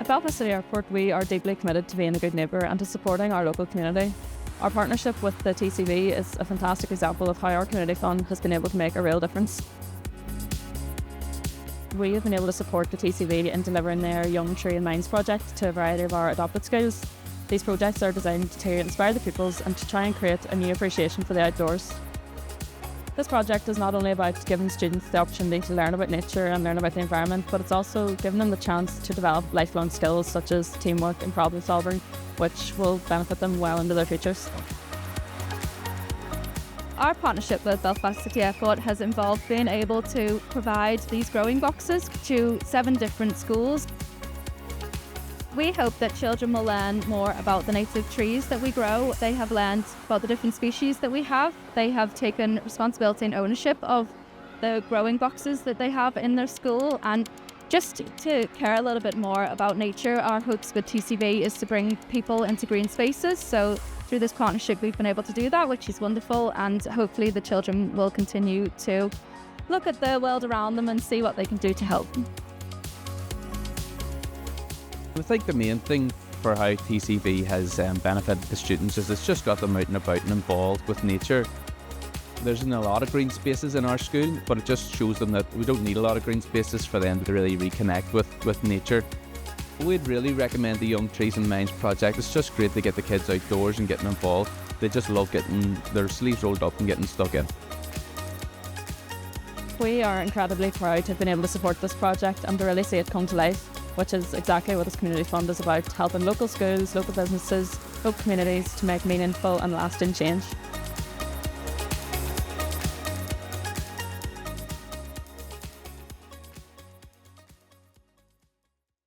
At Belfast City Airport, we are deeply committed to being a good neighbour and to supporting our local community. Our partnership with the TCV is a fantastic example of how our community fund has been able to make a real difference. We have been able to support the TCV in delivering their Young Tree and Minds project to a variety of our adopted schools. These projects are designed to inspire the pupils and to try and create a new appreciation for the outdoors. This project is not only about giving students the opportunity to learn about nature and learn about the environment, but it's also giving them the chance to develop lifelong skills such as teamwork and problem solving, which will benefit them well into their futures. Our partnership with Belfast City Airport has involved being able to provide these growing boxes to 7 different schools. We hope that children will learn more about the native trees that we grow. They have learned about the different species that we have. They have taken responsibility and ownership of the growing boxes that they have in their school. And just to care a little bit more about nature, our hopes with TCV is to bring people into green spaces. So through this partnership, we've been able to do that, which is wonderful. And hopefully the children will continue to look at the world around them and see what they can do to help. I think the main thing for how TCV has benefited the students is it's just got them out and about and involved with nature. There isn't a lot of green spaces in our school, but it just shows them that we don't need a lot of green spaces for them to really reconnect with nature. We'd really recommend the Young Trees and Minds project. It's just great to get the kids outdoors and getting involved. They just love getting their sleeves rolled up and getting stuck in. We are incredibly proud to have been able to support this project and to really see it come to life, which is exactly what this community fund is about, helping local schools, local businesses, local communities to make meaningful and lasting change.